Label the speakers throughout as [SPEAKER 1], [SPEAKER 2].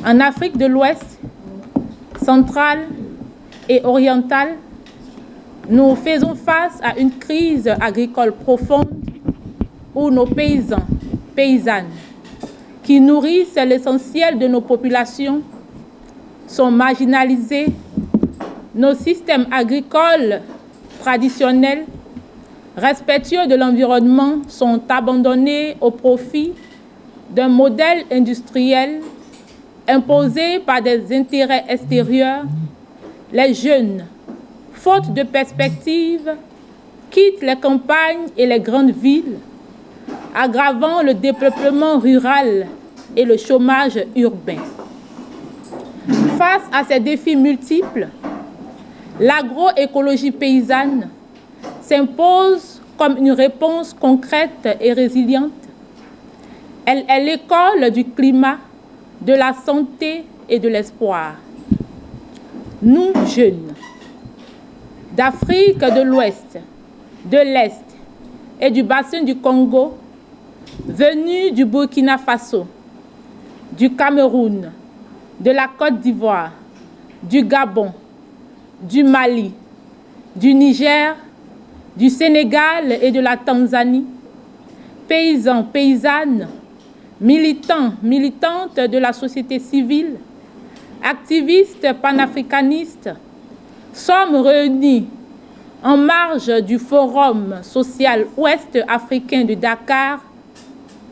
[SPEAKER 1] En Afrique de l'Ouest, centrale et orientale, nous faisons face à une crise agricole profonde où nos paysans, paysannes, qui nourrissent l'essentiel de nos populations, sont marginalisés, nos systèmes agricoles traditionnels, respectueux de l'environnement, sont abandonnés au profit d'un modèle industriel imposé par des intérêts extérieurs. Les jeunes, faute de perspectives, quittent les campagnes et les grandes villes, aggravant le dépeuplement rural et le chômage urbain. Face à ces défis multiples, l'agroécologie paysanne s'impose comme une réponse concrète et résiliente. Elle est l'école du climat, de la santé et de l'espoir. Nous, jeunes, d'Afrique de l'Ouest, de l'Est et du bassin du Congo, venus du Burkina Faso, du Cameroun, de la Côte d'Ivoire, du Gabon, du Mali, du Niger, du Sénégal et de la Tanzanie, paysans, paysannes, militants, militantes de la société civile, activistes panafricanistes, sommes réunis en marge du Forum social ouest-africain de Dakar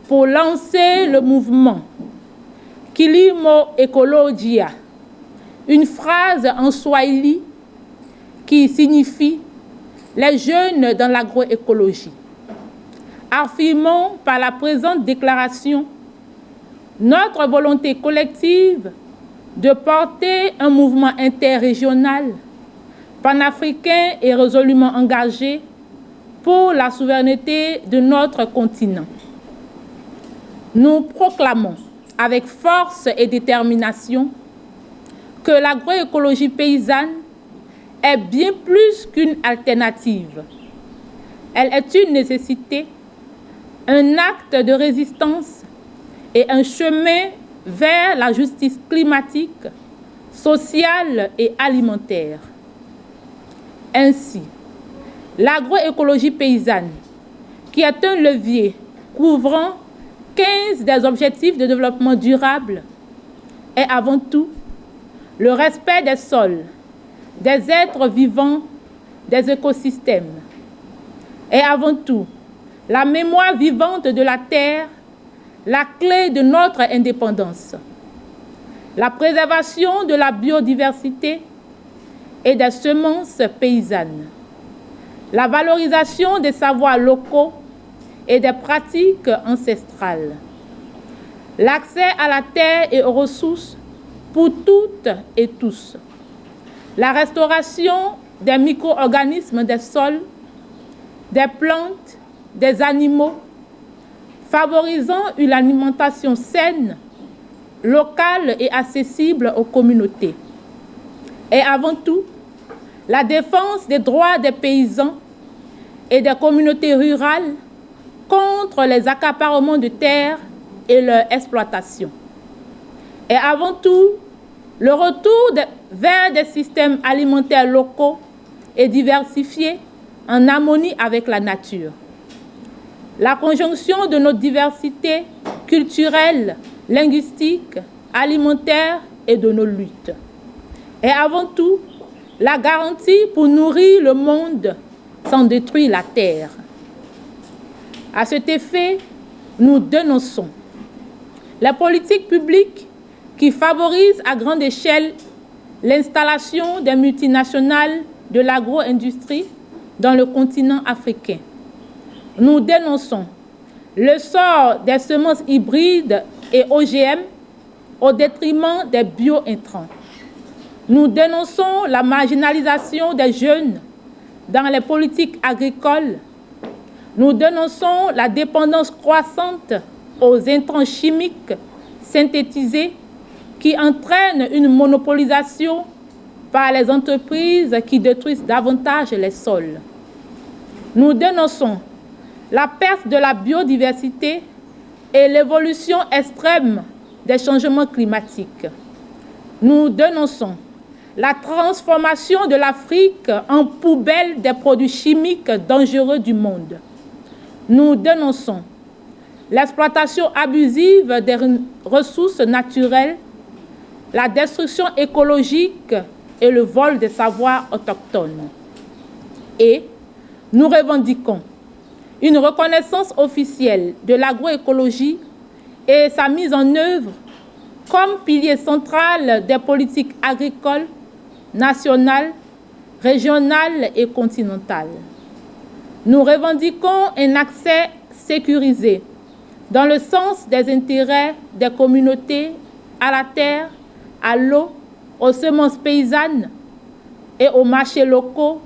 [SPEAKER 1] pour lancer le mouvement Kilimo Ekologia, une phrase en swahili qui signifie les jeunes dans l'agroécologie. Affirmons par la présente déclaration notre volonté collective de porter un mouvement interrégional, panafricain et résolument engagé pour la souveraineté de notre continent. Nous proclamons avec force et détermination que l'agroécologie paysanne est bien plus qu'une alternative. Elle est une nécessité, un acte de résistance et un chemin vers la justice climatique, sociale et alimentaire. Ainsi, l'agroécologie paysanne, qui est un levier couvrant 15 des objectifs de développement durable, est avant tout le respect des sols, des êtres vivants, des écosystèmes, et avant tout la mémoire vivante de la terre, la clé de notre indépendance, la préservation de la biodiversité et des semences paysannes, la valorisation des savoirs locaux et des pratiques ancestrales, l'accès à la terre et aux ressources pour toutes et tous, la restauration des micro-organismes des sols, des plantes, des animaux, favorisant une alimentation saine, locale et accessible aux communautés. Et avant tout, la défense des droits des paysans et des communautés rurales contre les accaparements de terres et leur exploitation. Et avant tout, le retour vers des systèmes alimentaires locaux et diversifiés en harmonie avec la nature. La conjonction de nos diversités culturelles, linguistiques, alimentaires et de nos luttes. Et avant tout, la garantie pour nourrir le monde sans détruire la terre. À cet effet, nous dénonçons les politiques publiques qui favorisent à grande échelle l'installation des multinationales de l'agro-industrie dans le continent africain. Nous dénonçons le sort des semences hybrides et OGM au détriment des bio-intrants. Nous dénonçons la marginalisation des jeunes dans les politiques agricoles. Nous dénonçons la dépendance croissante aux intrants chimiques synthétisés qui entraînent une monopolisation par les entreprises qui détruisent davantage les sols. Nous dénonçons la perte de la biodiversité et l'évolution extrême des changements climatiques. Nous dénonçons la transformation de l'Afrique en poubelle des produits chimiques dangereux du monde. Nous dénonçons l'exploitation abusive des ressources naturelles, la destruction écologique et le vol des savoirs autochtones. Et nous revendiquons une reconnaissance officielle de l'agroécologie et sa mise en œuvre comme pilier central des politiques agricoles nationales, régionales et continentales. Nous revendiquons un accès sécurisé dans le sens des intérêts des communautés à la terre, à l'eau, aux semences paysannes et aux marchés locaux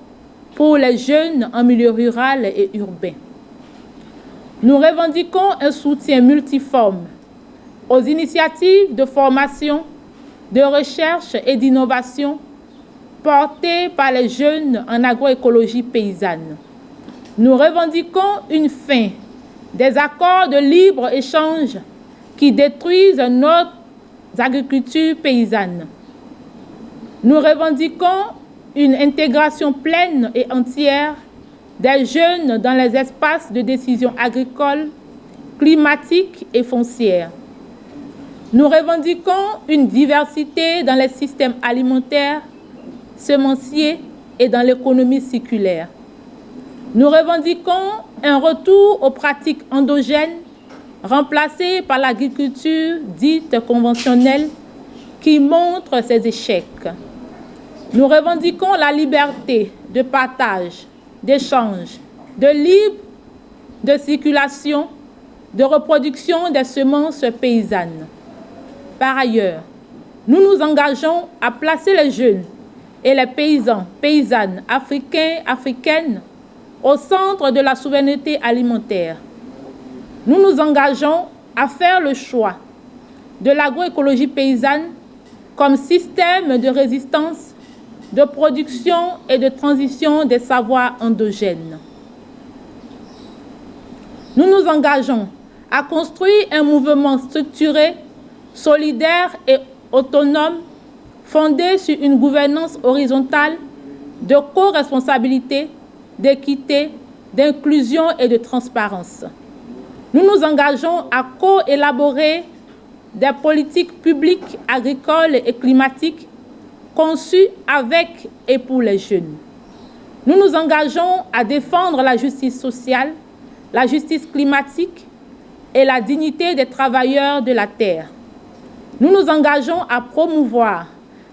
[SPEAKER 1] pour les jeunes en milieu rural et urbain. Nous revendiquons un soutien multiforme aux initiatives de formation, de recherche et d'innovation portées par les jeunes en agroécologie paysanne. Nous revendiquons une fin des accords de libre-échange qui détruisent notre agriculture paysanne. Nous revendiquons une intégration pleine et entière des jeunes dans les espaces de décision agricoles, climatiques et foncières. Nous revendiquons une diversité dans les systèmes alimentaires, semenciers et dans l'économie circulaire. Nous revendiquons un retour aux pratiques endogènes remplacées par l'agriculture dite conventionnelle qui montre ses échecs. Nous revendiquons la liberté de partage, d'échange, de libre de circulation, de reproduction des semences paysannes. Par ailleurs, nous nous engageons à placer les jeunes et les paysans, paysannes, africains, africaines au centre de la souveraineté alimentaire. Nous nous engageons à faire le choix de l'agroécologie paysanne comme système de résistance, de production et de transition des savoirs endogènes. Nous nous engageons à construire un mouvement structuré, solidaire et autonome, fondé sur une gouvernance horizontale de co-responsabilité, d'équité, d'inclusion et de transparence. Nous nous engageons à co-élaborer des politiques publiques, agricoles et climatiques conçues avec et pour les jeunes. Nous nous engageons à défendre la justice sociale, la justice climatique et la dignité des travailleurs de la terre. Nous nous engageons à promouvoir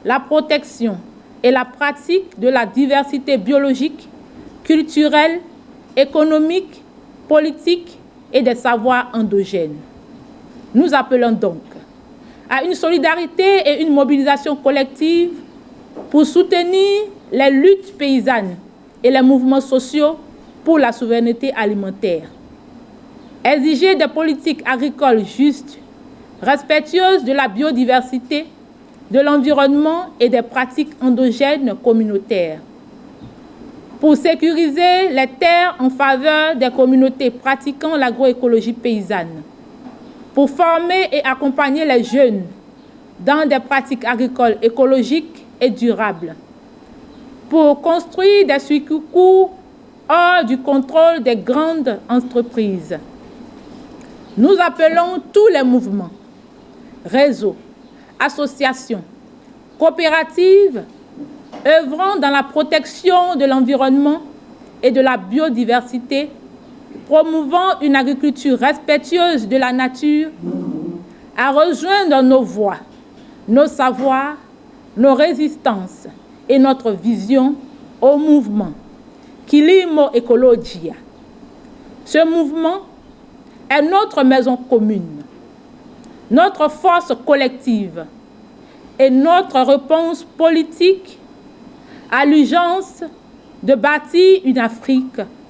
[SPEAKER 1] la protection et la pratique de la diversité biologique, culturelle, économique, politique et des savoirs endogènes. Nous appelons donc à une solidarité et une mobilisation collective pour soutenir les luttes paysannes et les mouvements sociaux pour la souveraineté alimentaire. Exiger des politiques agricoles justes, respectueuses de la biodiversité, de l'environnement et des pratiques endogènes communautaires. Pour sécuriser les terres en faveur des communautés pratiquant l'agroécologie paysanne. Pour former et accompagner les jeunes dans des pratiques agricoles écologiques et durables. Pour construire des circuits courts hors du contrôle des grandes entreprises. Nous appelons tous les mouvements, réseaux, associations, coopératives, œuvrant dans la protection de l'environnement et de la biodiversité, promouvant une agriculture respectueuse de la nature, à rejoindre nos voix, nos savoirs, nos résistances et notre vision au mouvement Kilimo Ecologia. Ce mouvement est notre maison commune, notre force collective et notre réponse politique à l'urgence de bâtir une Afrique